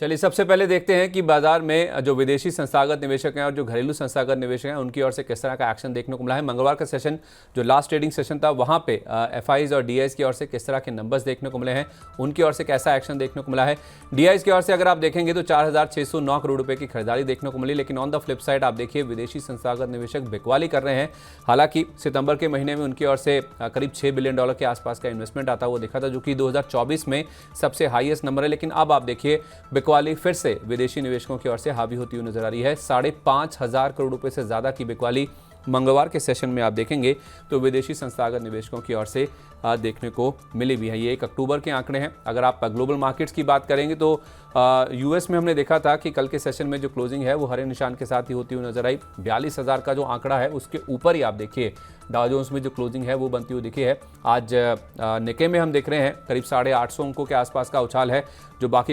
चलिए सबसे पहले देखते हैं कि बाजार में जो विदेशी संस्थागत निवेशक हैं और जो घरेलू संस्थागत निवेशक हैं उनकी ओर से किस तरह का एक्शन देखने को मिला है। मंगलवार का सेशन जो लास्ट ट्रेडिंग सेशन था वहां पे एफआईज और डीआईज की ओर से किस तरह के नंबर्स देखने को मिले हैं, उनकी ओर से कैसा एक्शन देखने को मिला है। डीआईज की ओर से अगर आप देखेंगे तो 4,609 करोड़ रुपए की खरीदारी देखने को मिली, लेकिन ऑन द फ्लिप साइड आप देखिए विदेशी संस्थागत निवेशक बिकवाली कर रहे हैं। हालांकि सितंबर के महीने में उनकी ओर से करीब $6 बिलियन के आसपास का इन्वेस्टमेंट आता हुआ दिखा था, जो कि 2024 में सबसे हाईएस्ट नंबर है। लेकिन अब आप देखिए बिकवाली फिर से विदेशी निवेशकों की ओर से हावी होती हुई नजर आ रही है। 5,500 करोड़ रुपए से ज्यादा की बिकवाली मंगलवार के सेशन में आप देखेंगे तो विदेशी संस्थागत निवेशकों की ओर से देखने को मिली भी है। ये 1 अक्टूबर के आंकड़े हैं। अगर आप ग्लोबल मार्केट्स की बात करेंगे तो यूएस में हमने देखा था कि कल के सेशन में जो क्लोजिंग है वो हरे निशान के साथ ही होती हुई नजर आई। 42,000 का जो आंकड़ा है उसके ऊपर ही आप देखिए डाउ जोन्स में जो क्लोजिंग है वो बनती हुई दिखी है। आज निके में हम देख रहे हैं करीब 850 अंकों के आसपास का उछाल है। जो बाकी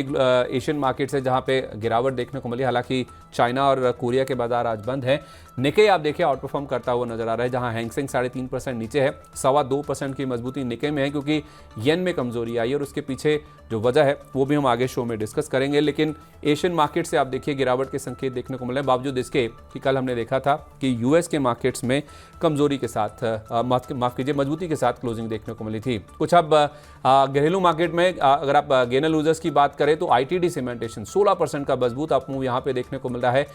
एशियन मार्केट्स है जहां पे गिरावट देखने को मिली, हालांकि चाइना और कोरिया के बाजार आज बंद है। निके आप देखिए आउट परफॉर्म करता हुआ नजर आ रहा है, जहां हैंगसेंग 3.5% नीचे है। 2.25% की मजबूती निके में है क्योंकि येन में कमजोरी आई और उसके पीछे जो वजह है वो भी हम आगे शो में डिस्कस करेंगे। लेकिन एशियन मार्केट से आप देखिए गिरावट के संकेत देखने को मिले, बावजूद इसके कि कल हमने देखा था कि यूएस के मार्केट्स में कमजोरी के साथ माफ कीजिए मजबूती के साथ क्लोजिंग देखने को मिली थी। कुछ अब घरेलू मार्केट में अगर आप गेनर लूजर्स की बात करें तो आईटीडी सीमेंटेशन 16% का मजबूत अप मूव यहाँ पे देखने को मिल रहा है।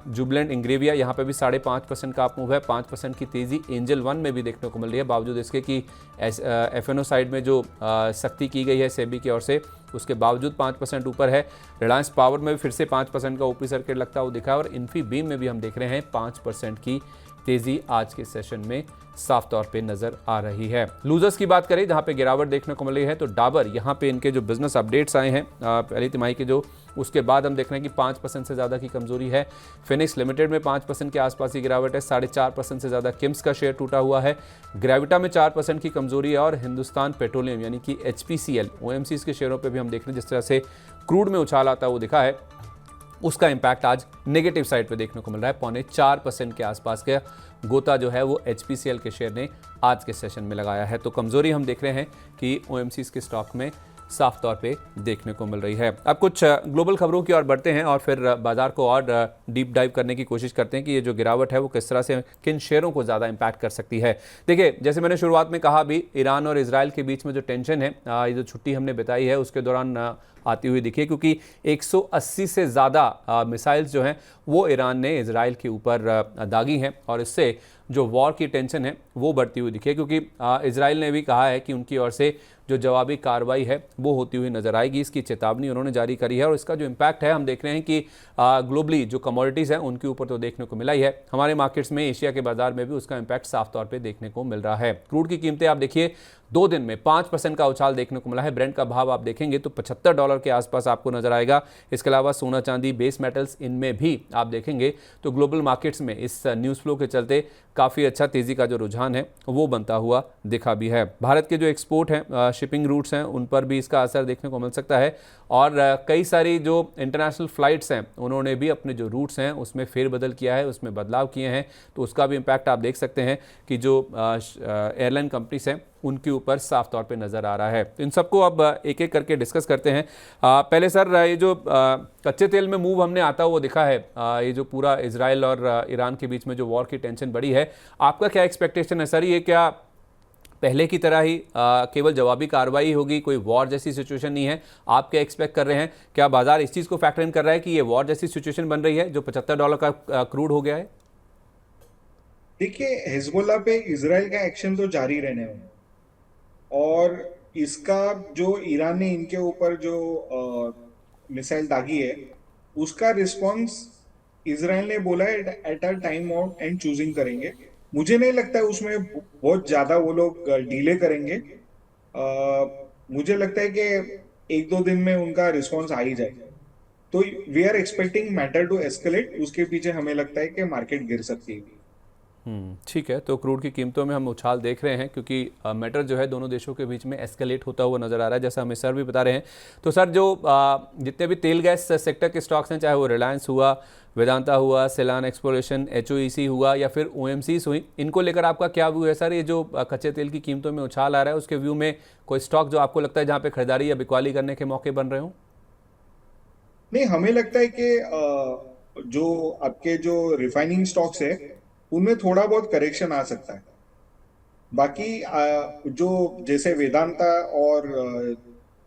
जुबिलेंट इंग्रेविया यहाँ पे भी 5.5% का अप मूव है। 5% की तेजी एंजल वन में भी देखने को मिल रही है, बावजूद इसके कि एफएनओ साइड में जो सख्ती की गई है सेबी की ओर से उसके बावजूद 5% ऊपर है। रिलायंस पावर में भी फिर से 5% का ओपी सर्किट लगता हुआ दिखा है और इन्फी बीम में भी हम देख रहे हैं 5% की तेजी आज के सेशन में साफ तौर पे नजर आ रही है। लूजर्स की बात करें जहां पे गिरावट देखने को मिली है तो डाबर यहां पे इनके जो बिजनेस अपडेट्स आए हैं पहली तिमाही के जो उसके बाद हम देख रहे हैं कि 5% से ज़्यादा की कमजोरी है। फिनिक्स लिमिटेड में 5% के आसपास की गिरावट है। 4.5% से ज़्यादा किम्स का शेयर टूटा हुआ है। ग्रेविटा में 4% की कमजोरी है और हिंदुस्तान पेट्रोलियम यानी कि HPCL OMCs के शेयरों पर भी हम देख रहे हैं जिस तरह से क्रूड में उछाल आता वो दिखा है, उसका इंपैक्ट आज नेगेटिव साइड पे देखने को मिल रहा है। 0.25% के आसपास का गोता जो है वो HPCL के शेयर ने आज के सेशन में लगाया है। तो कमजोरी हम देख रहे हैं कि OMCs के स्टॉक में साफ तौर पे देखने को मिल रही है। अब कुछ ग्लोबल खबरों की ओर बढ़ते हैं और फिर बाजार को और डीप डाइव करने की कोशिश करते हैं कि ये जो गिरावट है वो किस तरह से किन शेयरों को ज़्यादा इंपैक्ट कर सकती है। देखिए जैसे मैंने शुरुआत में कहा भी ईरान और इजराइल के बीच में जो टेंशन है ये जो छुट्टी हमने बिताई है उसके दौरान आती हुई दिखी है, क्योंकि 180 से ज़्यादा मिसाइल्स जो हैं वो ईरान ने इजराइल के ऊपर दागी हैं और इससे जो वॉर की टेंशन है वो बढ़ती हुई दिखी है। क्योंकि इजराइल ने भी कहा है कि उनकी ओर से जो जवाबी कार्रवाई है वो होती हुई नजर आएगी, इसकी चेतावनी उन्होंने जारी करी है। और इसका जो इम्पैक्ट है हम देख रहे हैं कि ग्लोबली जो कमोडिटीज़ हैं उनके ऊपर तो देखने को मिला ही है, हमारे मार्केट्स में एशिया के बाजार में भी उसका इम्पैक्ट साफ तौर पे देखने को मिल रहा है। क्रूड की कीमतें आप देखिए 2 दिन में 5% का उछाल देखने को मिला है। ब्रेंट का भाव आप देखेंगे तो $75 के आसपास आपको नजर आएगा। इसके अलावा सोना चांदी बेस मेटल्स इनमें भी आप देखेंगे तो ग्लोबल मार्केट्स में इस न्यूज़ फ्लो के चलते काफ़ी अच्छा तेज़ी का जो रुझान है वो बनता हुआ दिखा भी है। भारत के जो एक्सपोर्ट हैं शिपिंग रूट्स हैं उन पर भी इसका असर देखने को मिल सकता है और कई सारी जो इंटरनेशनल फ़्लाइट्स हैं उन्होंने भी अपने जो रूट्स हैं उसमें फेरबदल किया है, उसमें बदलाव किए हैं। तो उसका भी इम्पैक्ट आप देख सकते हैं कि जो एयरलाइन कंपनीज हैं उनके ऊपर साफ तौर पे नज़र आ रहा है। तो इन सबको अब एक एक करके डिस्कस करते हैं। पहले सर ये जो कच्चे तेल में मूव हमने आता हुआ दिखा है, ये जो पूरा इजराइल और ईरान के बीच में जो वॉर की टेंशन बढ़ी है, आपका क्या एक्सपेक्टेशन है सर? ये क्या पहले की तरह ही केवल जवाबी कार्रवाई होगी, कोई वॉर जैसी सिचुएशन नहीं है? आप क्या एक्सपेक्ट कर रहे हैं? क्या बाजार इस चीज़ को फैक्टर इन कर रहा है कि ये वॉर जैसी सिचुएशन बन रही है जो $75 का क्रूड हो गया है? देखिए, हिजबुल्लाह पे इजराइल का एक्शन तो जारी रहने वाला और इसका जो ईरान ने इनके ऊपर जो मिसाइल दागी है उसका रिस्पांस इजराइल ने बोला है at a time out and choosing करेंगे। मुझे नहीं लगता है उसमें बहुत ज्यादा वो लोग डिले करेंगे। मुझे लगता है कि 1-2 दिन में उनका रिस्पांस आ ही जाएगा। तो we are expecting matter to escalate. उसके पीछे हमें लगता है कि मार्केट गिर सकती है। ठीक है, तो क्रूड की कीमतों में हम उछाल देख रहे हैं क्योंकि मैटर जो है दोनों देशों के बीच में एस्केलेट होता हुआ नजर आ रहा है, जैसा हमें सर भी बता रहे हैं। तो सर जो जितने भी तेल गैस सेक्टर के स्टॉक्स हैं, चाहे वो रिलायंस हुआ, वेदांता हुआ, सेलान एक्सप्लोरेशन, HOEC हुआ या फिर OMCs हुई, इनको लेकर आपका क्या व्यू है सर? ये जो कच्चे तेल की कीमतों में उछाल आ रहा है उसके व्यू में कोई स्टॉक जो आपको लगता है जहाँ पे खरीदारी या बिकवाली करने के मौके बन रहे हो? नहीं, हमें लगता है कि जो आपके जो रिफाइनिंग स्टॉक्स है उनमें थोड़ा बहुत करेक्शन आ सकता है। बाकी जो जैसे वेदांता और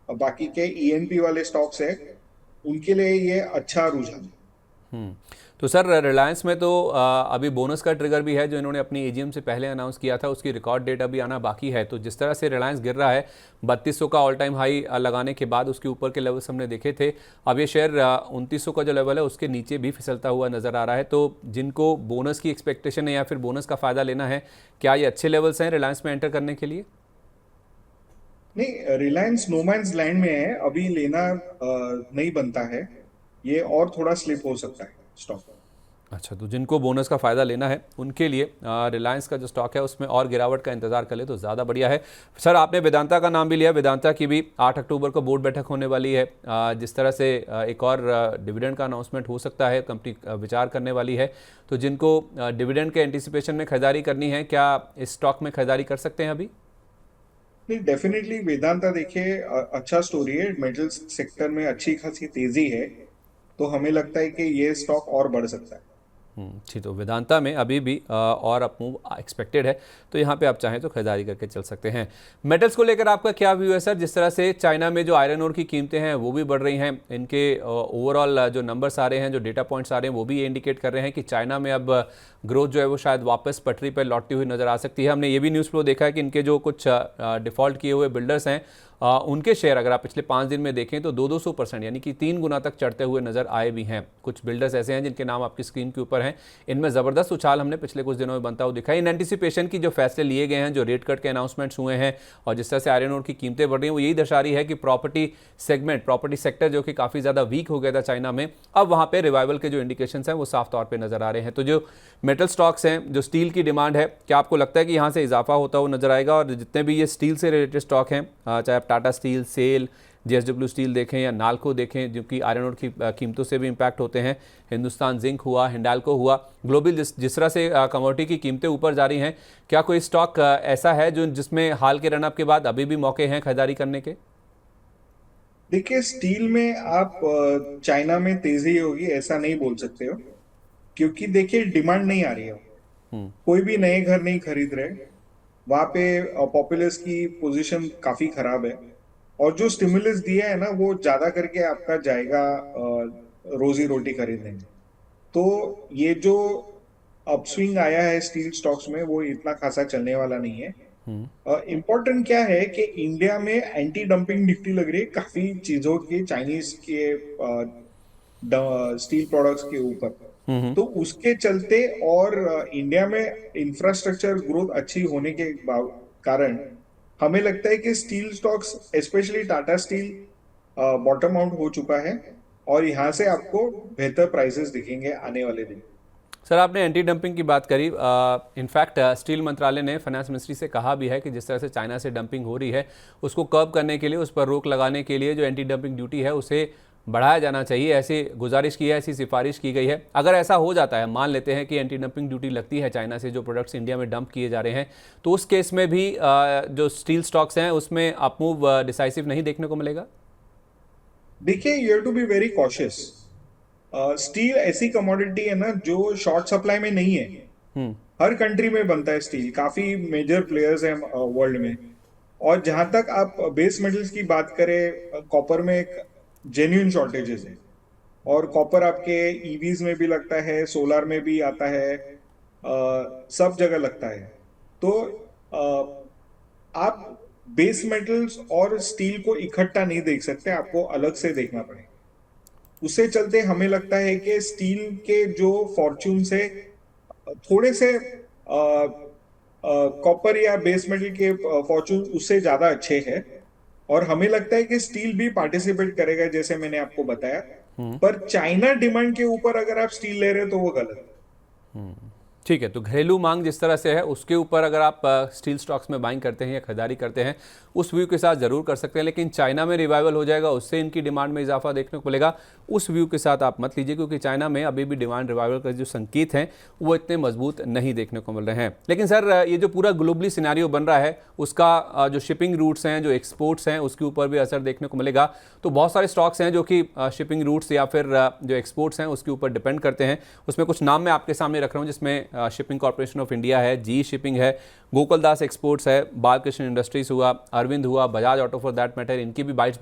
बाकी के ईएनपी वाले स्टॉक्स है उनके लिए ये अच्छा रुझान है। हम्म। तो सर रिलायंस में तो अभी बोनस का ट्रिगर भी है जो इन्होंने अपनी एजीएम से पहले अनाउंस किया था, उसकी रिकॉर्ड डेट अभी आना बाकी है। तो जिस तरह से रिलायंस गिर रहा है 3200 का ऑल टाइम हाई लगाने के बाद उसके ऊपर के लेवल्स हमने देखे थे, अब ये शेयर 2900 का जो लेवल है उसके नीचे भी फिसलता हुआ नजर आ रहा है। तो जिनको बोनस की एक्सपेक्टेशन है या फिर बोनस का फायदा लेना है, क्या ये अच्छे लेवल्स हैं रिलायंस में एंटर करने के लिए? नहीं, रिलायंस नोमैन्स लैंड में है, अभी लेना नहीं बनता है। ये और थोड़ा स्लिप हो सकता है स्टॉक। अच्छा, तो जिनको बोनस का फ़ायदा लेना है उनके लिए रिलायंस का जो स्टॉक है उसमें और गिरावट का इंतजार कर ले तो ज़्यादा बढ़िया है। सर आपने वेदांता का नाम भी लिया, वेदांता की भी 8 अक्टूबर को बोर्ड बैठक होने वाली है। जिस तरह से एक और डिविडेंड का अनाउंसमेंट हो सकता है, कंपनी विचार करने वाली है। तो जिनको डिविडेंड के एंटिसिपेशन में खरीदारी करनी है, क्या इस स्टॉक में खरीदारी कर सकते हैं अभी? नहीं, डेफिनेटली वेदांता देखिए अच्छा स्टोरी है, मेटल्स सेक्टर में अच्छी खासी तेजी है, तो हमें लगता है कि ये स्टॉक और बढ़ सकता है। ठीक, तो वेदांता में अभी भी और अप मूव एक्सपेक्टेड है, तो यहाँ पे आप चाहें तो खरीदारी करके चल सकते हैं। मेटल्स को लेकर आपका क्या व्यू है सर? जिस तरह से चाइना में जो आयरन ओर की कीमतें हैं वो भी बढ़ रही हैं, इनके ओवरऑल जो नंबर्स आ रहे हैं, जो डेटा पॉइंट्स आ रहे हैं वो भी ये इंडिकेट कर रहे हैं कि चाइना में अब ग्रोथ जो है वो शायद वापस पटरी पर लौटती हुई नजर आ सकती है। हमने ये भी न्यूज़ फ्लो देखा है कि इनके जो कुछ डिफॉल्ट किए हुए बिल्डर्स हैं, उनके शेयर अगर आप पिछले 5 दिन में देखें तो 200% यानी कि 3 गुना तक चढ़ते हुए नजर आए भी हैं। कुछ बिल्डर्स ऐसे हैं जिनके नाम आपकी स्क्रीन के ऊपर हैं, इनमें ज़बरदस्त उछाल हमने पिछले कुछ दिनों में बनता हुआ दिखा है। इन एंटिसिपेशन की जो फैसले लिए गए हैं, जो रेट कट के अनाउंसमेंट्स हुए हैं और जिस तरह से आयरन ओर की कीमतें बढ़ रही हैं, वो यही दर्शा रही है कि प्रॉपर्टी सेगमेंट, प्रॉपर्टी सेक्टर जो कि काफ़ी ज़्यादा वीक हो गया था चाइना में, अब वहाँ पर रिवाइवल के जो इंडिकेशंस हैं वो साफ तौर पर नजर आ रहे हैं। तो जो मेटल स्टॉक्स हैं, जो स्टील की डिमांड है, क्या आपको लगता है कि यहाँ से इजाफा होता हुआ नजर आएगा? और जितने भी ये स्टील से रिलेटेड स्टॉक हैं, चाहे आप Tata steel, SAIL, JSW steel देखें या नाल्को देखें, जो कि आयरन ओर की कीमतों से भी इम्पैक्ट होते हैं, हिंदुस्तान जिंक हुआ, हिंडाल्को हुआ, ग्लोबल जिस तरह से कमोडिटी की कीमतें ऊपर जा रही हैं, क्या कोई स्टॉक ऐसा है जो जिसमें हाल के रनअप के बाद अभी भी मौके हैं खरीदारी करने के? देखिए, स्टील में आप चाइना में तेजी होगी ऐसा नहीं बोल सकते हो, क्योंकि देखिए डिमांड नहीं आ रही है। कोई भी नए घर नहीं खरीद रहे, वहां पे पॉपुलस की पोजीशन काफी खराब है, और जो स्टिमुलस दिया है ना वो ज्यादा करके आपका जाएगा रोजी रोटी खरीदने में। तो ये जो अपस्विंग आया है स्टील स्टॉक्स में वो इतना खासा चलने वाला नहीं है। इम्पोर्टेंट क्या है कि इंडिया में एंटी डंपिंग ड्यूटी लग रही है काफी चीजों की, चाइनीज के स्टील प्रोडक्ट्स के ऊपर। तो उसके चलते और इंडिया में इंफ्रास्ट्रक्चर ग्रोथ अच्छी होने के कारण हमें लगता है कि steel stocks specially Tata steel bottom out हो चुका है, और यहाँ से आपको बेहतर प्राइसेस दिखेंगे आने वाले दिन। सर आपने एंटी डंपिंग की बात करी, इनफैक्ट स्टील मंत्रालय ने फाइनेंस मिनिस्ट्री से कहा भी है कि जिस तरह से चाइना से डंपिंग हो रही है उसको कर्ब करने के लिए, उस पर रोक लगाने के लिए जो एंटी डंपिंग ड्यूटी है उसे बढ़ाया जाना चाहिए, ऐसी गुजारिश की है, ऐसी सिफारिश की गई है। अगर ऐसा हो जाता है, मान लेते हैं कि एंटी डंपिंग ड्यूटी लगती है चाइना से जो प्रोडक्ट्स इंडिया में डंप किए जा रहे हैं, तो उस केस में भी जो स्टील स्टॉक्स हैं उसमें अपमूव डिसाइसिव नहीं देखने को मिलेगा? देखिए, you have to be very cautious. Steel ऐसी कमोडिटी है ना जो शॉर्ट सप्लाई में नहीं है। हर कंट्री में बनता है स्टील, काफी मेजर प्लेयर्स हैं वर्ल्ड में। और जहां तक आप बेस मेटल्स की बात करें, कॉपर में एक जेन्युइन शॉर्टेजेस है, और कॉपर आपके ईवीज में भी लगता है, सोलर में भी आता है, सब जगह लगता है। तो आप बेस मेटल्स और स्टील को इकट्ठा नहीं देख सकते, आपको अलग से देखना पड़ेगा। उससे चलते हमें लगता है कि स्टील के जो फॉर्च्यून से थोड़े से कॉपर या बेस मेटल के फॉर्च्यून उससे ज्यादा अच्छे हैं, और हमें लगता है कि स्टील भी पार्टिसिपेट करेगा जैसे मैंने आपको बताया। पर चाइना डिमांड के ऊपर अगर आप स्टील ले रहे हो तो वो गलत है। ठीक है, तो घरेलू मांग जिस तरह से है उसके ऊपर अगर आप स्टील स्टॉक्स में बाइंग करते हैं या खरीदारी करते हैं उस व्यू के साथ ज़रूर कर सकते हैं, लेकिन चाइना में रिवाइवल हो जाएगा, उससे इनकी डिमांड में इजाफा देखने को मिलेगा, उस व्यू के साथ आप मत लीजिए, क्योंकि चाइना में अभी भी डिमांड रिवाइवल का जो संकेत हैं वो इतने मजबूत नहीं देखने को मिल रहे हैं। लेकिन सर ये जो पूरा ग्लोबली सिनेरियो बन रहा है उसका जो शिपिंग रूट्स हैं, जो एक्सपोर्ट्स हैं, उसके ऊपर भी असर देखने को मिलेगा। तो बहुत सारे स्टॉक्स हैं जो कि शिपिंग रूट्स या फिर जो एक्सपोर्ट्स हैं उसके ऊपर डिपेंड करते हैं। उसमें कुछ नाम मैं आपके सामने रख रहा हूँ, जिसमें शिपिंग कॉर्पोरेशन ऑफ इंडिया है, जी शिपिंग है, गोकुलदास एक्सपोर्ट्स है, बालकृष्ण इंडस्ट्रीज हुआ, अरविंद हुआ, Bajaj auto for that matter, इनकी भी बाइक्स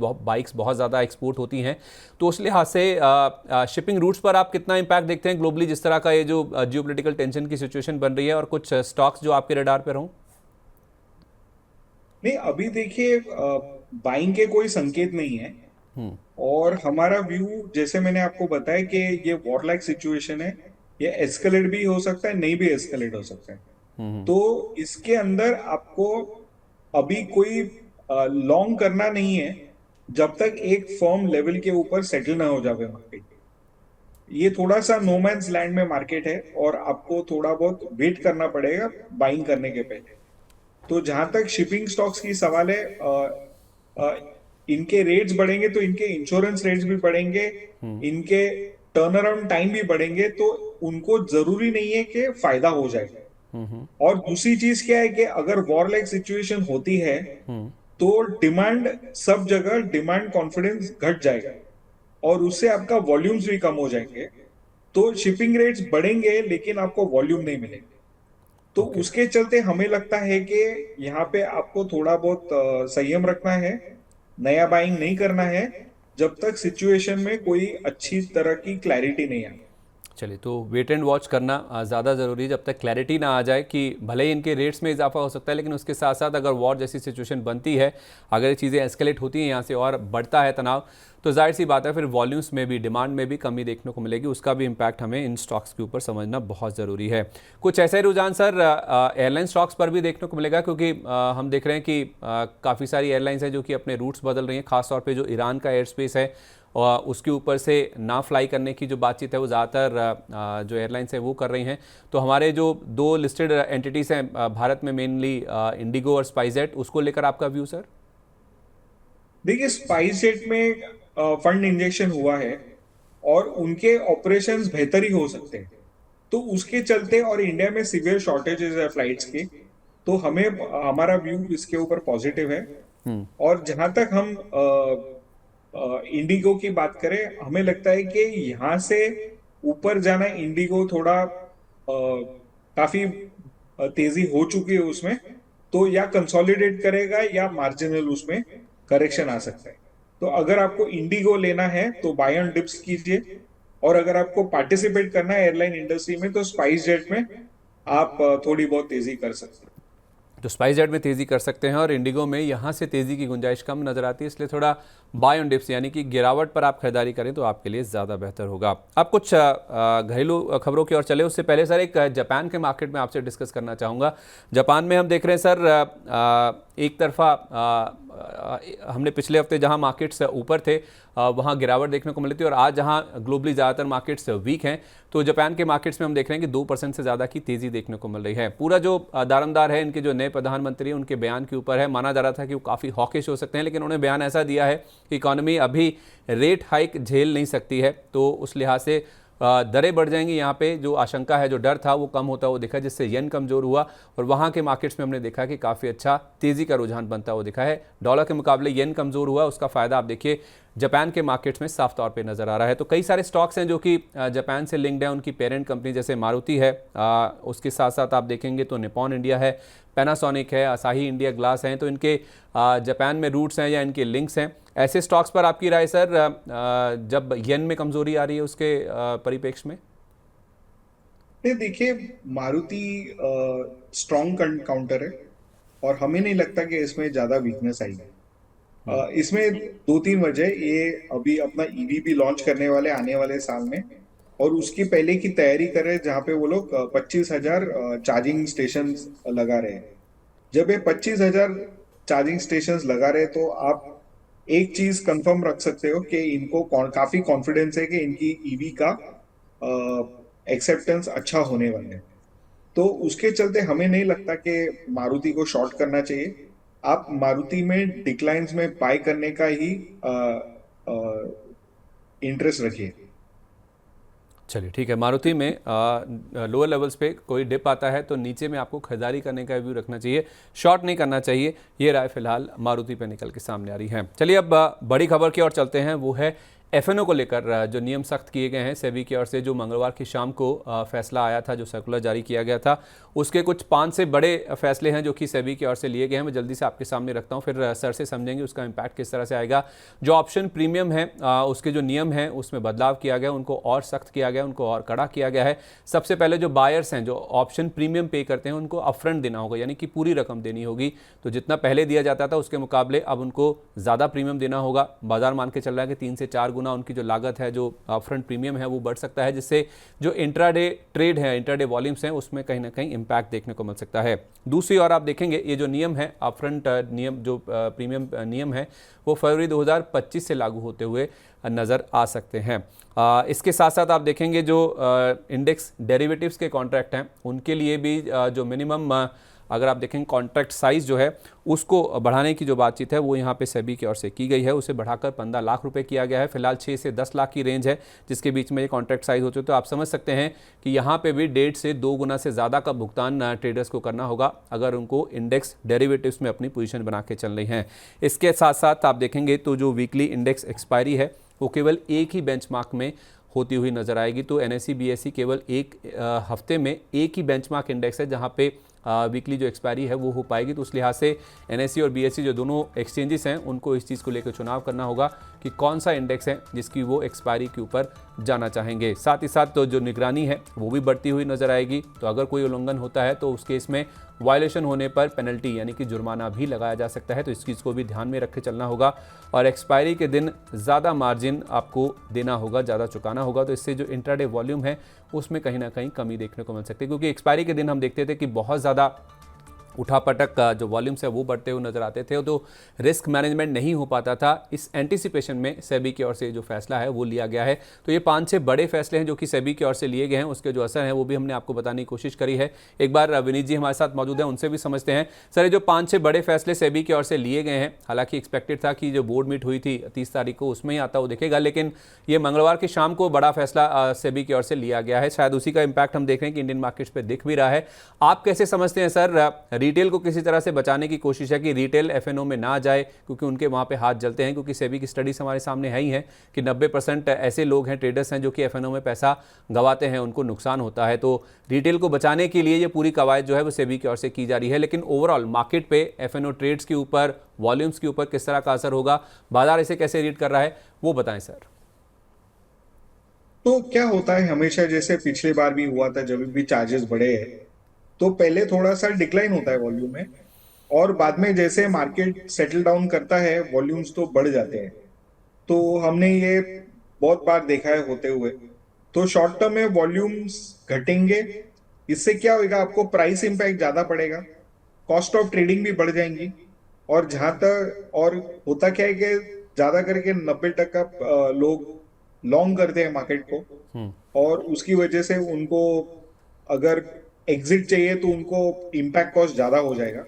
बहुत ज़्यादा एक्सपोर्ट होती हैं। तो उस लिहाज से शिपिंग रूट्स पर आप कितना इंपैक्ट देखते हैं ग्लोबली, जिस तरह का ये जो जियोपॉलिटिकल टेंशन की सिचुएशन बन रही है, और कुछ स्टॉक्स जो आपके रडार पर हों? नहीं, अभी देखिए बाइंग के कोई संकेत नहीं है। और हमारा व्यू, जैसे मैंने आपको बताया कि ये वॉर लाइक सिचुएशन है, ये एस्केलेट भी हो सकता है, नहीं भी एस्केलेट हो सकता है। तो इसके अंदर आपको अभी कोई लॉन्ग करना नहीं है जब तक एक फर्म लेवल के ऊपर सेटल ना हो जाए मार्केट। ये थोड़ा सा नो मैन्स लैंड में मार्केट है और आपको थोड़ा बहुत वेट करना पड़ेगा बाइंग करने के पहले। तो जहां तक शिपिंग स्टॉक्स की सवाल है, अ, इनके रेट्स बढ़ेंगे तो इनके इंश्योरेंस रेट्स भी बढ़ेंगे, इनके टर्न अराउंड टाइम भी बढ़ेंगे, तो उनको जरूरी नहीं है कि फायदा हो जाए। और दूसरी चीज क्या है कि अगर वॉर लाइक सिचुएशन होती है तो डिमांड, सब जगह डिमांड कॉन्फिडेंस घट जाएगा और उससे आपका वॉल्यूम्स भी कम हो जाएंगे। तो शिपिंग रेट्स बढ़ेंगे लेकिन आपको वॉल्यूम नहीं मिलेंगे। तो ओके। उसके चलते हमें लगता है कि यहाँ पे आपको थोड़ा बहुत संयम रखना है, नया बाइंग नहीं करना है जब तक सिचुएशन में कोई अच्छी तरह की क्लैरिटी नहीं आए। चलिए, तो वेट एंड वॉच करना ज़्यादा ज़रूरी है जब तक क्लैरिटी ना आ जाए कि भले ही इनके रेट्स में इजाफा हो सकता है, लेकिन उसके साथ साथ अगर वॉर जैसी सिचुएशन बनती है, अगर ये चीज़ें एस्केलेट होती हैं यहाँ से और बढ़ता है तनाव, तो जाहिर सी बात है फिर वॉल्यूम्स में भी, डिमांड में भी कमी देखने को मिलेगी। उसका भी इम्पैक्ट हमें इन स्टॉक्स के ऊपर समझना बहुत ज़रूरी है। कुछ ऐसे रुझान सर एयरलाइन स्टॉक्स पर भी देखने को मिलेगा, क्योंकि हम देख रहे हैं कि काफ़ी सारी एयरलाइंस हैं जो कि अपने रूट्स बदल रही हैं, खासतौर पर जो ईरान का एयर स्पेस है और उसके ऊपर से ना फ्लाई करने की जो बातचीत है वो ज़्यादातर जो एयरलाइंस है वो कर रही हैं। तो हमारे जो दो लिस्टेड एंटिटीज़ हैं भारत में, मेनली इंडिगो और स्पाइसजेट, उसको लेकर आपका व्यू सर? देखिए, स्पाइसजेट में फंड इंजेक्शन हुआ है और उनके ऑपरेशंस बेहतर ही हो सकते हैं। तो उसके चलते, और इंडिया में सीवियर शॉर्टेजेस है फ्लाइट्स की, तो हमें, हमारा व्यू इसके ऊपर पॉजिटिव है। और जहां तक हम इंडिगो की बात करें, हमें लगता है कि यहाँ से ऊपर जाना, इंडिगो थोड़ा काफी तेजी हो चुकी है उसमें, तो या कंसोलिडेट करेगा या मार्जिनल उसमें करेक्शन आ सकता है। तो अगर आपको इंडिगो लेना है तो बाय ऑन डिप्स कीजिए, और अगर आपको पार्टिसिपेट करना है एयरलाइन इंडस्ट्री में तो स्पाइस जेट में आप थोड़ी बहुत तेजी कर सकते हैं। तो स्पाइसजेट में तेज़ी कर सकते हैं और इंडिगो में यहाँ से तेज़ी की गुंजाइश कम नज़र आती है, इसलिए थोड़ा बाय ऑन डिप्स यानी कि गिरावट पर आप खरीदारी करें तो आपके लिए ज़्यादा बेहतर होगा। अब कुछ घरेलू खबरों की ओर चले, उससे पहले सर एक जापान के मार्केट में आपसे डिस्कस करना चाहूँगा। जापान में हम देख रहे हैं सर एक तरफा हमने पिछले हफ्ते जहां मार्केट्स ऊपर थे वहां गिरावट देखने को मिली थी, और आज जहां ग्लोबली ज़्यादातर मार्केट्स वीक हैं, तो जापान के मार्केट्स में हम देख रहे हैं कि 2% से ज़्यादा की तेज़ी देखने को मिल रही है। पूरा जो दारमदार है इनके जो नए प्रधानमंत्री हैं उनके बयान के ऊपर है। माना जा रहा था कि वो काफ़ी हॉकिश हो सकते हैं, लेकिन उन्होंने बयान ऐसा दिया है कि इकॉनमी अभी रेट हाइक झेल नहीं सकती है, तो उस लिहाज से दरें बढ़ जाएंगी। यहाँ पे जो आशंका है, जो डर था, वो कम होता हुआ दिखा, जिससे येन कमज़ोर हुआ, और वहाँ के मार्केट्स में हमने देखा कि काफ़ी अच्छा तेज़ी का रुझान बनता हुआ दिखा है। डॉलर के मुकाबले येन कमज़ोर हुआ, उसका फ़ायदा आप देखिए जापान के मार्केट्स में साफ तौर पे नज़र आ रहा है। तो कई सारे स्टॉक्स हैं जो कि जापान से लिंक्ड है, उनकी पेरेंट कंपनी जैसे मारुति है, उसके साथ साथ आप देखेंगे तो निपॉन इंडिया है, पैनासोनिक है, असाही इंडिया ग्लास हैं, तो इनके जापान में रूट्स हैं या इनके लिंक्स हैं। ऐसे स्टॉक्स पर आपकी राय सर, जब येन में कमजोरी आ रही है उसके परिप्रेक्ष्य में? देखिए, मारुति स्ट्रॉन्ग काउंटर है और हमें नहीं लगता कि इसमें ज्यादा वीकनेस आएगी। इसमें दो तीन वजह, ये अभी अपना ईवी भी लॉन्च करने वाले आने वाले साल में, और उसकी पहले की तैयारी कर रहे हैं जहां पे वो लोग 25,000 चार्जिंग स्टेशन लगा रहे हैं। जब ये 25,000 चार्जिंग स्टेशन लगा रहे हैं तो आप एक चीज कंफर्म रख सकते हो कि इनको काफी कॉन्फिडेंस है कि इनकी ईवी का एक्सेप्टेंस अच्छा होने वाला है। तो उसके चलते हमें नहीं लगता कि मारुति को शॉर्ट करना चाहिए। आप मारुति में डिक्लाइंस में बाय करने का ही इंटरेस्ट रखिए। चलिए ठीक है, मारुति में लोअर लेवल्स पे कोई डिप आता है तो नीचे में आपको खरीदारी करने का व्यू रखना चाहिए, शॉर्ट नहीं करना चाहिए। ये राय फिलहाल मारुति पे निकल के सामने आ रही है। चलिए अब बड़ी खबर की ओर चलते हैं, वो है एफएनओ को लेकर जो नियम सख्त किए गए हैं सेबी की ओर से। जो मंगलवार की शाम को फैसला आया था, जो सर्कुलर जारी किया गया था, उसके कुछ 5 से बड़े फैसले हैं जो कि सेबी की ओर से लिए गए हैं। मैं जल्दी से आपके सामने रखता हूं, फिर सर से समझेंगे उसका इम्पैक्ट किस तरह से आएगा। जो ऑप्शन प्रीमियम है उसके जो नियम हैं उसमें बदलाव किया गया, उनको और सख्त किया गया, उनको और कड़ा किया गया है। सबसे पहले जो बायर्स हैं जो ऑप्शन प्रीमियम पे करते हैं उनको अपफ्रंट देना होगा, यानी कि पूरी रकम देनी होगी। तो जितना पहले दिया जाता था उसके मुकाबले अब उनको ज़्यादा प्रीमियम देना होगा। बाजार मान के चल रहा है कि 3 से 4 गुना उनकी जो लागत है, जो अपफ्रंट प्रीमियम है, वो बढ़ सकता है, जिससे जो इंट्राडे ट्रेड है, इंट्राडे वॉल्यूम्स हैं, उसमें कहीं ना कहीं इंपैक्ट देखने को मिल सकता है। दूसरी ओर आप देखेंगे ये जो नियम है, अपफ्रंट नियम, जो प्रीमियम नियम है, वो फरवरी 2025 से लागू होते हुए नज़र आ सकते हैं। इसके साथ साथ आप देखेंगे जो इंडेक्स डेरिवेटिव्स के कॉन्ट्रैक्ट हैं उनके लिए भी जो मिनिमम अगर आप देखें कॉन्ट्रैक्ट साइज़ जो है उसको बढ़ाने की जो बातचीत है वो यहाँ पे सेबी की ओर से की गई है। उसे बढ़ाकर 15 लाख रुपए किया गया है। फिलहाल 6 से 10 लाख की रेंज है जिसके बीच में ये कॉन्ट्रैक्ट साइज़ होते हैं। तो आप समझ सकते हैं कि यहाँ पे भी 1.5 से 2 गुना से ज़्यादा का भुगतान ट्रेडर्स को करना होगा अगर उनको इंडेक्स डेरिवेटिव्स में अपनी पोजीशन बना के चल रही हैं। इसके साथ साथ आप देखेंगे तो जो वीकली इंडेक्स एक्सपायरी है वो केवल एक ही बेंचमार्क में होती हुई नजर आएगी। तो एनएसई बीएसई केवल एक हफ्ते में एक ही बेंचमार्क इंडेक्स है जहां पे वीकली जो एक्सपायरी है वो हो पाएगी। तो उस लिहाज से एनएसई और बीएसई जो दोनों एक्सचेंजेस हैं उनको इस चीज़ को लेकर चुनाव करना होगा कि कौन सा इंडेक्स है जिसकी वो एक्सपायरी के ऊपर जाना चाहेंगे। साथ ही साथ तो जो निगरानी है वो भी बढ़ती हुई नजर आएगी। तो अगर कोई उल्लंघन होता है तो उस केस में वायलेशन होने पर पेनल्टी यानी कि जुर्माना भी लगाया जा सकता है। तो इस चीज़ को भी ध्यान में रख के चलना होगा और एक्सपायरी के दिन ज़्यादा मार्जिन आपको देना होगा, ज़्यादा चुकाना होगा। तो इससे जो इंट्राडे वॉल्यूम है उसमें कहीं ना कहीं कमी देखने को मिल सकती है, क्योंकि एक्सपायरी के दिन हम देखते थे कि बहुत ज़्यादा उठापटक का जो वॉल्यूम्स है वो बढ़ते हुए नजर आते थे। तो रिस्क मैनेजमेंट नहीं हो पाता था। इस एंटीसिपेशन में सेबी की ओर से जो फैसला है वो लिया गया है। तो ये 5-6 बड़े फैसले हैं जो कि सेबी की ओर से लिए गए हैं, उसके जो असर है वो भी हमने आपको बताने की कोशिश करी है। एक बार विनीत जी हमारे साथ मौजूद हैं, उनसे भी समझते हैं। सर, ये जो 5-6 बड़े फैसले सेबी की ओर से लिए गए हैं, हालांकि एक्सपेक्टेड था कि जो बोर्ड मीट हुई थी 30 तारीख को उसमें ही आता वो दिखेगा, लेकिन ये मंगलवार की शाम को बड़ा फैसला सेबी की ओर से लिया गया है। शायद उसी का इम्पैक्ट हम देख रहे हैं कि इंडियन मार्केट्स पर दिख भी रहा है। आप कैसे समझते हैं सर, रिटेल को किसी तरह से बचाने की कोशिश है कि रिटेल एफएनओ में ना जाए, क्योंकि उनके वहां पे हाथ जलते हैं, क्योंकि सेबी की स्टडीज हमारे सामने है ही है कि 90% ऐसे लोग हैं, ट्रेडर्स हैं, जो कि एफएनओ में पैसा गंवाते हैं, उनको नुकसान होता है। तो रिटेल को बचाने के लिए ये पूरी कवायद जो है वो सेबी की ओर से की जा रही है। लेकिन ओवरऑल मार्केट पे एफएनओ ट्रेड्स के ऊपर, वॉल्यूम्स के ऊपर किस तरह का असर होगा, बाजार इसे कैसे रीड कर रहा है, वो बताएं सर। तो क्या होता है, हमेशा जैसे पिछले बार भी हुआ था, जब भी चार्जेस बढ़े हैं तो पहले थोड़ा सा डिक्लाइन होता है वॉल्यूम में, और बाद में जैसे मार्केट सेटल डाउन करता है वॉल्यूम्स तो बढ़ जाते हैं। तो हमने ये बहुत बार देखा है होते हुए। तो शॉर्ट टर्म में वॉल्यूम्स घटेंगे, इससे क्या होगा, आपको प्राइस इंपैक्ट ज्यादा पड़ेगा, कॉस्ट ऑफ ट्रेडिंग भी बढ़ जाएंगी। और जहां तक और होता क्या है कि ज्यादा करके 90% लोग लॉन्ग करते हैं मार्केट को, और उसकी वजह से उनको अगर एग्जिट चाहिए तो उनको इम्पैक्ट कॉस्ट ज्यादा हो जाएगा।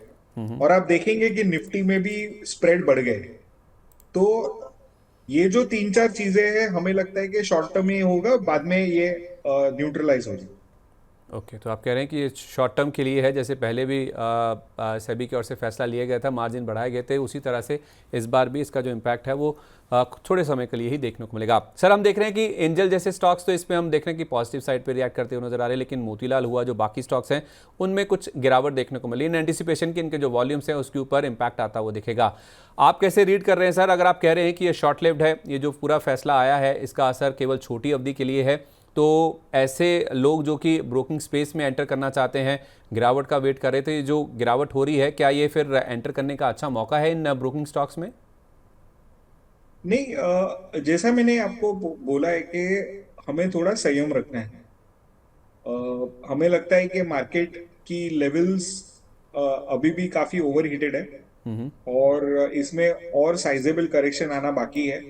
और आप देखेंगे कि निफ्टी में भी स्प्रेड बढ़ गए। तो ये जो 3-4 चीजें हैं, हमें लगता है कि शॉर्ट टर्म में होगा, बाद में ये न्यूट्रलाइज हो जाएगा। ओके, तो आप कह रहे हैं कि ये शॉर्ट टर्म के लिए है, जैसे पहले भी सेबी की ओर से फैसला लिया गया था, मार्जिन बढ़ाए गए थे, उसी तरह से इस बार भी इसका जो इम्पैक्ट है वो थोड़े समय के लिए ही देखने को मिलेगा। सर, हम देख रहे हैं कि एंजल जैसे स्टॉक्स, तो इसमें हम देख रहे हैं कि पॉजिटिव साइड पे रिएक्ट करते हुए नजर आ रहे हैं, लेकिन मोतीलाल हुआ, जो बाकी स्टॉक्स हैं उनमें कुछ गिरावट देखने को मिली इन एंटिसिपेशन की इनके जो वॉल्यूम्स हैं उसके ऊपर इम्पैक्ट आता वो दिखेगा। आप कैसे रीड कर रहे हैं सर? अगर आप कह रहे हैं कि ये शॉर्ट लिव्ड है, ये जो पूरा फैसला आया है इसका असर केवल छोटी अवधि के लिए है, तो ऐसे लोग जो कि ब्रोकिंग स्पेस में एंटर करना चाहते हैं, गिरावट का वेट कर रहे थे, जो गिरावट हो रही है, क्या ये फिर एंटर करने का अच्छा मौका है इन ब्रोकिंग स्टॉक्स में? नहीं, जैसा मैंने आपको बोला है कि हमें थोड़ा संयम रखना है। हमें लगता है कि मार्केट की लेवल्स अभी भी काफी ओवर हीटेड है, और इसमें और साइजेबल करेक्शन आना बाकी है।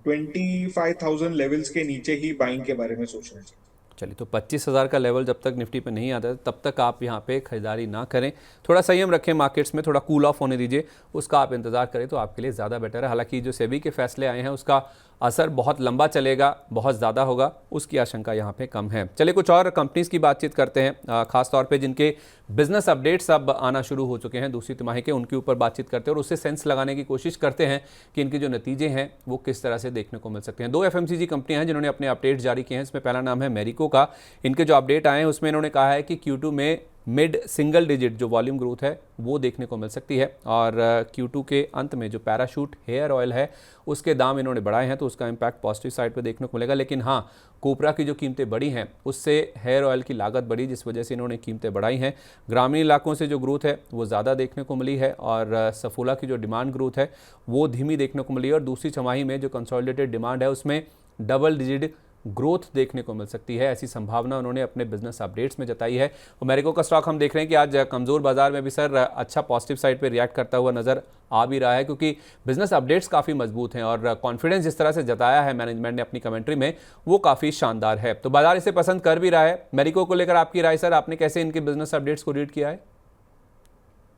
25,000 लेवल्स के नीचे ही बाइंग के बारे में सोचना चाहिए। चलिए, तो 25,000 का लेवल जब तक निफ्टी पे नहीं आता है तब तक आप यहाँ पे खरीदारी ना करें, थोड़ा संयम रखें मार्केट्स में, थोड़ा कूल ऑफ होने दीजिए, उसका आप इंतजार करें तो आपके लिए ज़्यादा बेटर है। हालांकि जो सेबी के फैसले आए हैं उसका असर बहुत लंबा चलेगा, बहुत ज़्यादा होगा, उसकी आशंका यहाँ पे कम है। चलिए कुछ और कंपनीज़ की बातचीत करते हैं, खास तौर पे जिनके बिजनेस अपडेट्स अब आना शुरू हो चुके हैं दूसरी तिमाही के, उनके ऊपर बातचीत करते हैं और उससे सेंस लगाने की कोशिश करते हैं कि इनके जो नतीजे हैं वो किस तरह से देखने को मिल सकते हैं। 2 एफएमसीजी कंपनियां हैं जिन्होंने अपने अपडेट्स जारी किए हैं। इसमें पहला नाम है मैरिको का। इनके जो अपडेट आए हैं उसमें इन्होंने कहा है कि Q2 में मिड सिंगल डिजिट जो वॉल्यूम ग्रोथ है वो देखने को मिल सकती है और Q2 के अंत में जो पैराशूट हेयर ऑयल है उसके दाम इन्होंने बढ़ाए हैं तो उसका इम्पैक्ट पॉजिटिव साइड पे देखने को मिलेगा। लेकिन हाँ, कोपरा की जो कीमतें बढ़ी हैं उससे हेयर ऑयल की लागत बढ़ी, जिस वजह से इन्होंने कीमतें बढ़ाई हैं। ग्रामीण इलाकों से जो ग्रोथ है वो ज़्यादा देखने को मिली है और सफोला की जो डिमांड ग्रोथ है वो धीमी देखने को मिली है और दूसरी छमाही में जो कंसोलिडेटेड डिमांड है उसमें डबल डिजिट ग्रोथ देखने को मिल सकती है, ऐसी संभावना उन्होंने अपने बिजनेस अपडेट्स में जताई है। मैरिको का स्टॉक हम देख रहे हैं कि आज कमजोर बाजार में भी सर अच्छा पॉजिटिव साइड पे रिएक्ट करता हुआ नजर आ भी रहा है, क्योंकि बिजनेस अपडेट्स काफ़ी मजबूत हैं और कॉन्फिडेंस जिस तरह से जताया है मैनेजमेंट ने अपनी कमेंट्री में वो काफ़ी शानदार है, तो बाजार इसे पसंद कर भी रहा है। मैरिको को लेकर आपकी राय सर, आपने कैसे इनके बिजनेस अपडेट्स को रीड किया है?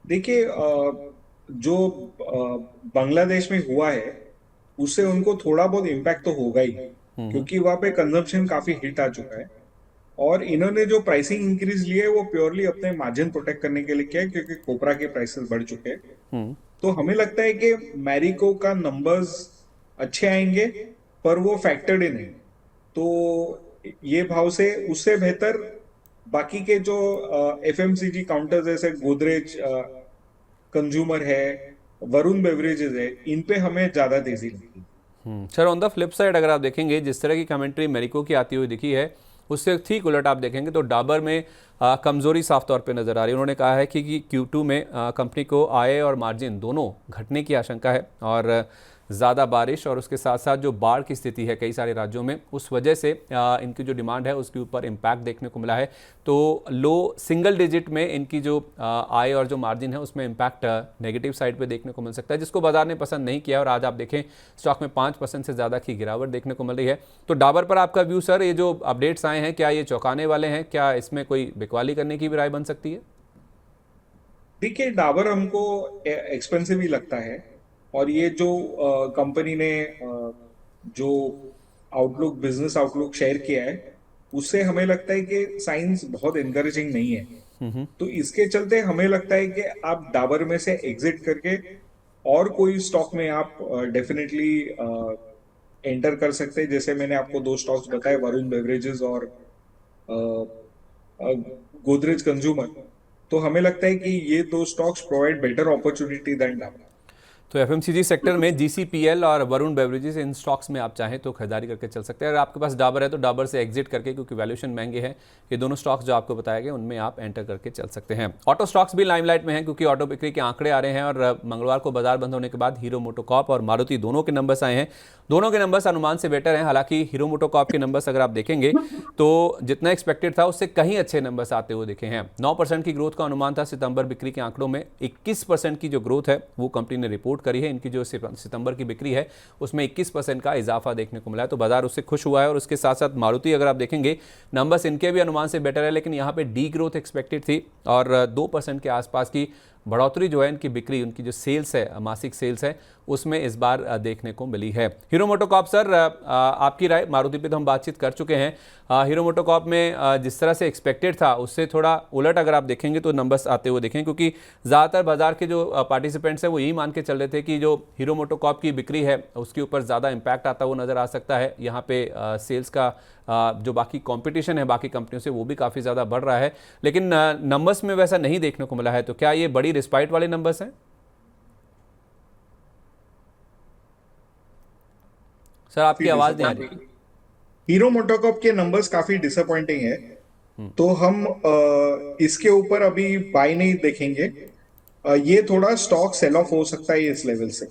देखिए, जो बांग्लादेश में हुआ है उससे उनको थोड़ा बहुत इम्पैक्ट तो होगा ही, क्योंकि वहां पे कंजम्पशन काफी हिट आ चुका है और इन्होंने जो प्राइसिंग इंक्रीज लिया है वो प्योरली अपने मार्जिन प्रोटेक्ट करने के लिए किया है, क्योंकि कोपरा के प्राइसेस बढ़ चुके हैं। तो हमें लगता है कि मैरिको का नंबर्स अच्छे आएंगे, पर वो फैक्टर्ड इन है, तो ये भाव से उससे बेहतर बाकी के जो एफएमसीजी काउंटर्स जैसे गोदरेज कंज्यूमर है, वरुण बेवरेजेस है, इन पे हमें ज्यादा तेजी लगी। Sir on the flip side अगर आप देखेंगे जिस तरह की कमेंट्री मैरिको की आती हुई दिखी है उससे ठीक उलट आप देखेंगे तो डाबर में कमजोरी साफ तौर पे नजर आ रही है। उन्होंने कहा है कि Q2 में कंपनी को आय और मार्जिन दोनों घटने की आशंका है और ज़्यादा बारिश और उसके साथ साथ जो बाढ़ की स्थिति है कई सारे राज्यों में उस वजह से इनकी जो डिमांड है उसके ऊपर इम्पैक्ट देखने को मिला है। तो लो सिंगल डिजिट में इनकी जो आय और जो मार्जिन है उसमें इम्पैक्ट नेगेटिव साइड पे देखने को मिल सकता है, जिसको बाजार ने पसंद नहीं किया और आज आप देखें स्टॉक में 5% से ज़्यादा की गिरावट देखने को मिल रही है। तो डाबर पर आपका व्यू सर, ये जो अपडेट्स आए हैं क्या ये चौंकाने वाले हैं? क्या इसमें कोई बिकवाली करने की भी राय बन सकती है? देखिए, डाबर हमको एक्सपेंसिव ही लगता है और ये जो कंपनी ने जो आउटलुक बिजनेस आउटलुक शेयर किया है उससे हमें लगता है कि साइंस बहुत इनकरेजिंग नहीं है। तो इसके चलते हमें लगता है कि आप डाबर में से एग्जिट करके और कोई स्टॉक में आप डेफिनेटली एंटर कर सकते हैं। जैसे मैंने आपको 2 स्टॉक्स बताए, वरुण बेवरेजेस और गोदरेज कंज्यूमर, तो हमें लगता है कि ये 2 stocks provide better opportunity than Dabur. तो एफएमसीजी सेक्टर में GCPL और वरुण बेवरेजेस इन स्टॉक्स में आप चाहें तो खरीदारी करके चल सकते हैं। अगर आपके पास डाबर है तो डाबर से एग्जिट करके, क्योंकि वैल्यूएशन महंगे हैं, ये दोनों स्टॉक्स जो आपको बताए गए उनमें आप एंटर करके चल सकते हैं। ऑटो स्टॉक्स भी लाइमलाइट में हैं क्योंकि ऑटो बिक्री के आंकड़े आ रहे हैं और मंगलवार को बाजार बंद होने के बाद हीरो मोटोकॉर्प और मारुति दोनों के नंबर्स आए हैं। दोनों के नंबर्स अनुमान से बेटर हैं। हालांकि हीरो मोटोकॉर्प के नंबर्स अगर आप देखेंगे तो जितना एक्सपेक्टेड था उससे कहीं अच्छे नंबर्स आते हुए दिखे हैं। 9% की ग्रोथ का अनुमान था सितंबर बिक्री के आंकड़ों में, 21% की जो ग्रोथ है वो कंपनी ने रिपोर्ट करी है। इनकी जो सितंबर की बिक्री है उसमें 21% का इजाफा देखने को मिला है, तो बाजार उससे खुश हुआ है। और उसके साथ साथ मारुति अगर आप देखेंगे नंबर्स इनके भी अनुमान से बेटर है, लेकिन यहाँ पे डी ग्रोथ एक्सपेक्टेड थी और 2% के आसपास की बढ़ोतरी जो है इनकी बिक्री, उनकी जो सेल्स है, मासिक सेल्स है, उसमें इस बार देखने को मिली है। हीरो मोटोकॉर्प सर, आपकी राय? मारुति पे तो हम बातचीत कर चुके हैं। हीरो मोटोकॉर्प में जिस तरह से एक्सपेक्टेड था उससे थोड़ा उलट अगर आप देखेंगे तो नंबर्स आते हुए देखें, क्योंकि ज़्यादातर बाजार के जो पार्टिसिपेंट्स हैं वो यही मान के चल रहे थे कि जो हीरो मोटोकॉर्प की बिक्री है उसके ऊपर ज़्यादा इम्पैक्ट आता हुआ नज़र आ सकता है। यहाँ पे सेल्स का जो बाकी कंपटीशन है बाकी कंपनियों से वो भी काफ़ी ज़्यादा बढ़ रहा है, लेकिन नंबर्स में वैसा नहीं देखने को मिला है। तो क्या ये बड़ी रिस्पाइट वाले नंबर्स हैं? सर आपकी आवाज़ नहीं आ रही। हीरो मोटोकॉर्प के नंबर्स काफी डिसअपॉइंटिंग है, तो हम इसके ऊपर अभी बाय नहीं देखेंगे। ये थोड़ा स्टॉक सेल ऑफ हो सकता है इस लेवल से।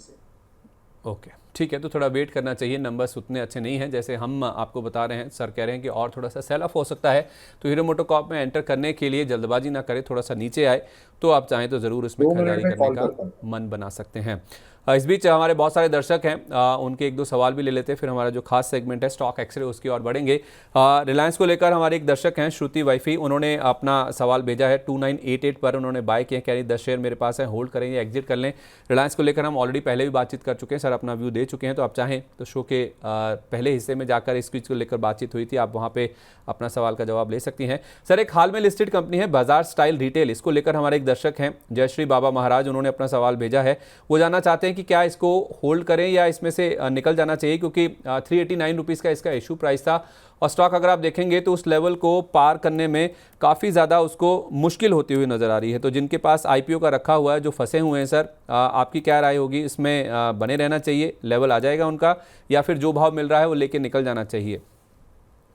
ओके, ठीक है, तो थोड़ा वेट करना चाहिए। नंबर्स उतने अच्छे नहीं हैं जैसे हम आपको बता रहे हैं। सर कह रहे हैं कि और थोड़ा सा सेल ऑफ हो सकता है, तो हीरो मोटोकॉर्प में एंटर करने के लिए जल्दबाजी ना करें, थोड़ा सा नीचे आए तो आप चाहें तो ज़रूर उसमें खरीदारी करने का मन बना सकते हैं। इस बीच हमारे बहुत सारे दर्शक हैं, उनके एक दो सवाल भी ले लेते हैं, फिर हमारा जो खास सेगमेंट है स्टॉक एक्सरे उसकी ओर बढ़ेंगे। रिलायंस को लेकर हमारे एक दर्शक हैं श्रुति वाइफी, उन्होंने अपना सवाल भेजा है 2988 पर उन्होंने बाय किए, कह रही 10 शेयर मेरे पास है, होल्ड करें या एग्जिट कर लें। रिलायंस को लेकर हम ऑलरेडी पहले भी बातचीत कर चुके हैं सर, अपना व्यू दे चुके हैं, तो आप चाहें तो शो के पहले हिस्से में जाकर इस चीज़ को लेकर बातचीत हुई थी, आप वहाँ पे अपना सवाल का जवाब ले सकती हैं। सर, एक हाल में लिस्टेड कंपनी है बाजार स्टाइल रिटेल, इसको लेकर हमारे एक दर्शक हैं जयश्री बाबा महाराज, उन्होंने अपना सवाल भेजा है। वो जानना चाहते हैं कि क्या इसको होल्ड करें या इसमें से निकल जाना चाहिए, क्योंकि 389 रुपीज़ का इसका इशू प्राइस था और स्टॉक अगर आप देखेंगे तो उस लेवल को पार करने में काफ़ी ज़्यादा उसको मुश्किल होती हुई नज़र आ रही है। तो जिनके पास आईपीओ का रखा हुआ है, जो फंसे हुए हैं सर, आपकी क्या राय होगी, इसमें बने रहना चाहिए, लेवल आ जाएगा उनका, या फिर जो भाव मिल रहा है वो लेके निकल जाना चाहिए?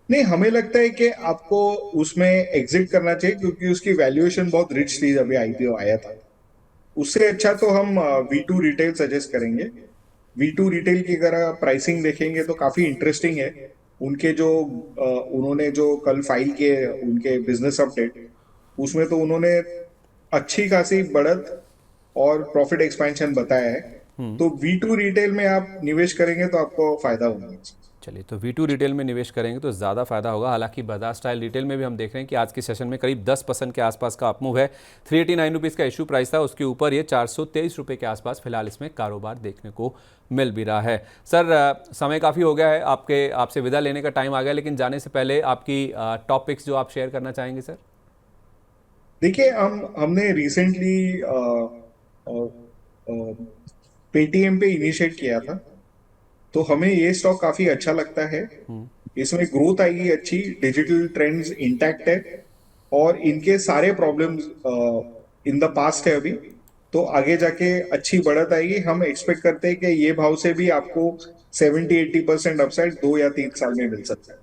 नहीं, हमें लगता है कि आपको उसमें एग्जिट करना चाहिए, क्योंकि उसकी वैल्यूएशन बहुत रिच थी जब आईपीओ आया था। उससे अच्छा तो हम V2 रिटेल सजेस्ट करेंगे। V2 रिटेल की अगर आप प्राइसिंग देखेंगे तो काफी इंटरेस्टिंग है। उनके जो उन्होंने जो कल फाइल किए उनके बिजनेस अपडेट, उसमें तो उन्होंने अच्छी खासी बढ़त और प्रॉफिट एक्सपेंशन बताया है। तो V2 रिटेल में आप निवेश करेंगे तो आपको फायदा होगा। चलिए, तो V2 रिटेल में निवेश करेंगे तो ज़्यादा फायदा होगा। हालांकि बाजार स्टाइल रिटेल में भी हम देख रहे हैं कि आज के सेशन में करीब 10% के आसपास का अपमूव है। 389 रुपीज़ का इशू प्राइस था, उसके ऊपर ये 423 रुपये के आसपास फिलहाल इसमें कारोबार देखने को मिल भी रहा है। सर, समय काफ़ी हो गया है, आपसे विदा लेने का टाइम आ गया, लेकिन जाने से पहले आपकी टॉपिक्स जो आप शेयर करना चाहेंगे सर। देखिए, हमने रिसेंटली पेटीएम पे इनिशिएट किया था, तो हमें ये स्टॉक काफी अच्छा लगता है। इसमें ग्रोथ आएगी अच्छी, डिजिटल ट्रेंड्स इंटैक्ट है और इनके सारे प्रॉब्लम्स इन द पास्ट है अभी, तो आगे जाके अच्छी बढ़त आएगी। हम एक्सपेक्ट करते हैं कि ये भाव से भी आपको 70-80% अपसाइड 2 या 3 साल में मिल सकता है।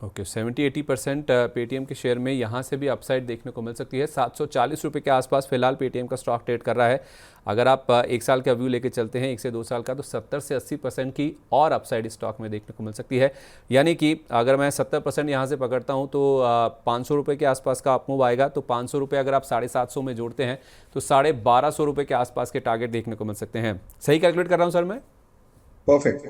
ओके, 70-80% पेटीएम के शेयर में यहाँ से भी अपसाइड देखने को मिल सकती है। 740 रुपये के आसपास फिलहाल पेटीएम का स्टॉक ट्रेड कर रहा है। अगर आप एक साल का व्यू लेके चलते हैं, 1 से 2 साल का, तो 70 से 80% की और अपसाइड स्टॉक में देखने को मिल सकती है। यानी कि अगर मैं 70% यहाँ से पकड़ता हूँ तो 500 रुपये के आसपास का अपमूव आएगा। तो 500 रुपये अगर आप 750 में जोड़ते हैं तो 1250 रुपये के आसपास के टारगेट देखने को मिल सकते हैं। सही कैलकुलेट कर रहा हूँ सर मैं? परफेक्ट।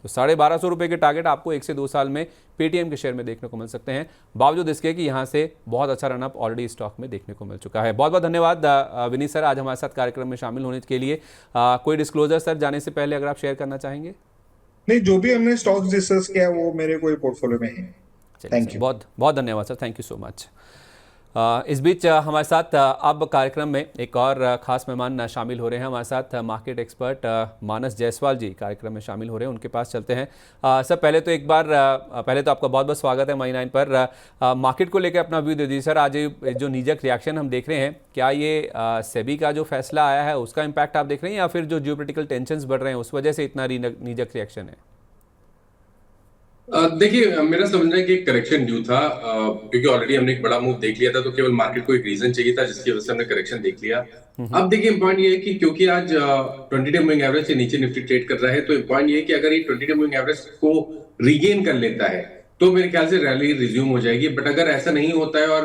तो 1250 रुपये के टारगेट आपको 1 से 2 साल में पेटीएम के शेयर में देखने को मिल सकते हैं, बावजूद इसके कि यहाँ से बहुत अच्छा रनअप ऑलरेडी स्टॉक में देखने को मिल चुका है। बहुत बहुत धन्यवाद विनीत सर, आज हमारे साथ कार्यक्रम में शामिल होने के लिए। कोई डिस्क्लोजर सर जाने से पहले अगर आप शेयर करना चाहेंगे? नहीं, जो भी हमने स्टॉक्स डिस्कस किया वो मेरे कोई पोर्टफोलियो में है। Thank you. बहुत बहुत धन्यवाद sir, thank you so much. इस बीच हमारे साथ अब कार्यक्रम में एक और ख़ास मेहमान शामिल हो रहे हैं। हमारे साथ मार्केट एक्सपर्ट मानस जायसवाल जी कार्यक्रम में शामिल हो रहे हैं, उनके पास चलते हैं। सर, पहले तो आपका बहुत बहुत स्वागत है मनी 9 पर। मार्केट को लेकर अपना व्यू दे दीजिए सर। आज ये जो नीजक रिएक्शन हम देख रहे हैं, क्या ये सेबी का जो फैसला आया है उसका इम्पैक्ट आप देख रहे हैं, या फिर जो जियोपॉलिटिकल टेंशंस बढ़ रहे हैं उस वजह से इतना नीजक रिएक्शन है? देखिए, मेरा समझना है कि एक करेक्शन ड्यू था, क्योंकि ऑलरेडी हमने एक बड़ा मूव देख लिया था, तो केवल मार्केट को एक रीजन चाहिए था जिसकी वजह से हमने करेक्शन देख लिया। अब देखिए, पॉइंट ये है कि क्योंकि आज 20 डे मूविंग एवरेज से नीचे निफ्टी ट्रेड कर रहा है, तो पॉइंट ये है कि अगर ये 20 डे मूविंग एवरेज को रीगेन कर लेता है तो मेरे ख्याल से रैली रिज्यूम हो जाएगी। बट अगर ऐसा नहीं होता है और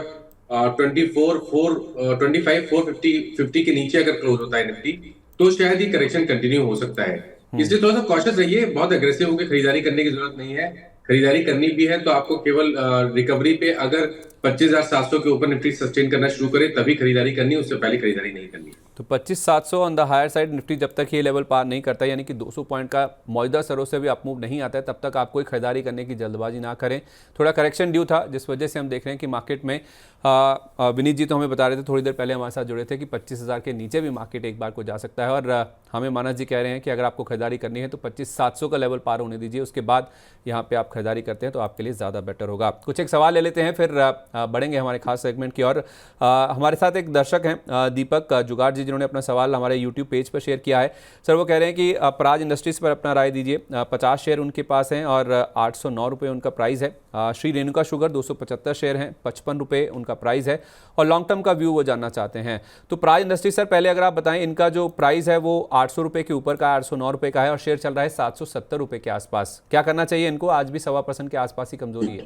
25,450 के नीचे अगर क्लोज होता है निफ्टी, तो शायद ही करेक्शन कंटिन्यू हो सकता है। इसलिए थोड़ा सा कॉशियस रहिए, बहुत अग्रेसिव होकर खरीदारी करने की जरूरत नहीं है। खरीदारी करनी भी है तो आपको केवल रिकवरी पे अगर 25,700 के ऊपर निफ्टी सस्टेन करना शुरू करे तभी खरीदारी करनी है, उससे पहले खरीदारी नहीं करनी है। तो 25,700 on the higher side Nifty जब तक ये लेवल पार नहीं करता, यानी कि 200 पॉइंट का मौजूदा सरों से भी अपमूव नहीं आता है, तब तक आप कोई खरीदारी करने की जल्दबाजी ना करें। थोड़ा करेक्शन ड्यू था, जिस वजह से हम देख रहे हैं कि मार्केट में विनीत जी तो हमें बता रहे थे थोड़ी देर पहले हमारे साथ जुड़े थे कि 25,000 के नीचे भी मार्केट एक बार को जा सकता है। और हमें मानस जी कह रहे हैं कि अगर आपको खरीदारी करनी है तो 25,700 का लेवल पार होने दीजिए, उसके बाद यहाँ पे आप खरीदारी करते हैं तो आपके लिए ज़्यादा बेटर होगा। कुछ एक सवाल ले लेते हैं, फिर बढ़ेंगे हमारे खास सेगमेंट की ओर। हमारे साथ एक दर्शक हैं दीपक जुगाड़ जी, जिन्होंने अपना सवाल हमारे यूट्यूब पेज पर शेयर किया है। सर, वो कह रहे हैं कि प्राज इंडस्ट्रीज पर अपना राय दीजिए। 50 शेयर उनके पास हैं और 809 रुपये उनका प्राइस है। श्री रेणुका शुगर 275 शेयर हैं, 55 रुपये उनका प्राइस है और लॉन्ग टर्म का व्यू वो जानना चाहते हैं। तो प्राज इंडस्ट्रीज सर, पहले अगर आप बताएं, इनका जो प्राइस है वो 800 रुपये के ऊपर का, 809 रुपये का है और शेयर चल रहा है 770 रुपये के आसपास। क्या करना चाहिए इनको? आज भी 1.25% के आसपास ही कमजोरी है।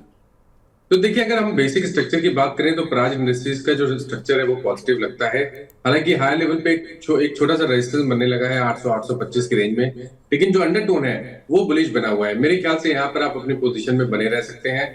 तो देखिए, अगर हम बेसिक स्ट्रक्चर की बात करें तो प्राज इंडस्ट्रीज का जो स्ट्रक्चर है वो पॉजिटिव लगता है। हालांकि हाई लेवल पे एक छोटा सा रेजिस्टेंस बनने लगा है 800 825 की रेंज में, लेकिन जो अंडरटोन है वो बुलिश बना हुआ है। मेरे ख्याल से यहाँ पर आप अपनी पोजीशन में बने रह सकते हैं।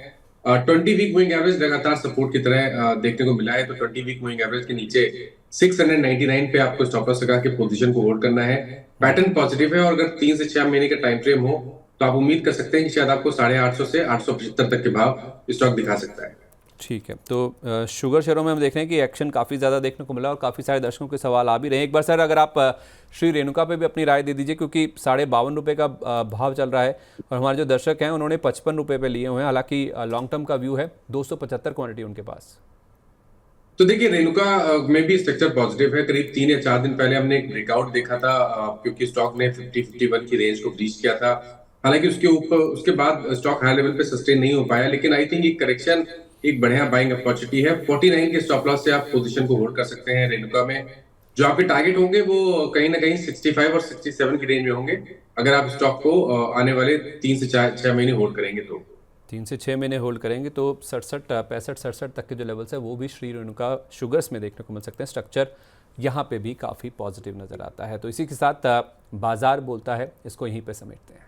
20 वीक मूविंग एवरेज लगातार सपोर्ट की तरह देखने को मिला है, तो 20 वीक मूविंग एवरेज के नीचे 699 पे आपको स्टॉप लॉस लगा के पोजीशन को होल्ड करना है। पैटर्न पॉजिटिव है, और अगर 3 से 6 महीने का टाइम फ्रेम हो तो आप उम्मीद कर सकते हैं कि शायद आपको 850 से 875 तक के भाव स्टॉक दिखा सकता है। ठीक है, तो शुगर शेयरों में हम देख रहे हैं कि एक्शन काफ़ी ज़्यादा देखने को मिला और काफ़ी सारे दर्शकों के सवाल आ भी रहे हैं। एक बार सर अगर आप श्री रेणुका पे भी अपनी राय दे दीजिए, क्योंकि 52.5 का भाव चल रहा है और हमारे जो दर्शक हैं उन्होंने 55 रुपये पे लिए हुए हैं। हालांकि लॉन्ग टर्म का व्यू है, 275 क्वांटिटी उनके पास। तो देखिए, रेणुका में भी स्ट्रक्चर पॉजिटिव है। करीब 3 या 4 दिन पहले हमने एक ब्रेकआउट देखा था, क्योंकि स्टॉक ने 50-51 की रेंज को ब्रीच किया था। हालांकि उसके बाद स्टॉक हाई लेवल पे सस्टेन नहीं हो पाया, लेकिन आई थिंक एक करेक्शन एक बढ़िया बाइंग अपॉर्चुनिटी है। 49 के स्टॉप लॉस से आप पोजीशन को होल्ड कर सकते हैं रेणुका में। जो आपके टारगेट होंगे वो कहीं ना कहीं 65 और 67 की रेंज में होंगे, अगर आप स्टॉक को आने वाले 3 से 6 महीने होल्ड करेंगे तो। 3 से 6 महीने होल्ड करेंगे तो 67 तक के जो लेवल्स है वो भी श्री रेणुका शुगर्स में देखने को मिल सकते हैं। स्ट्रक्चर यहाँ पे भी काफ़ी पॉजिटिव नज़र आता है। तो इसी के साथ बाजार बोलता है इसको यहीं पे समेटते हैं।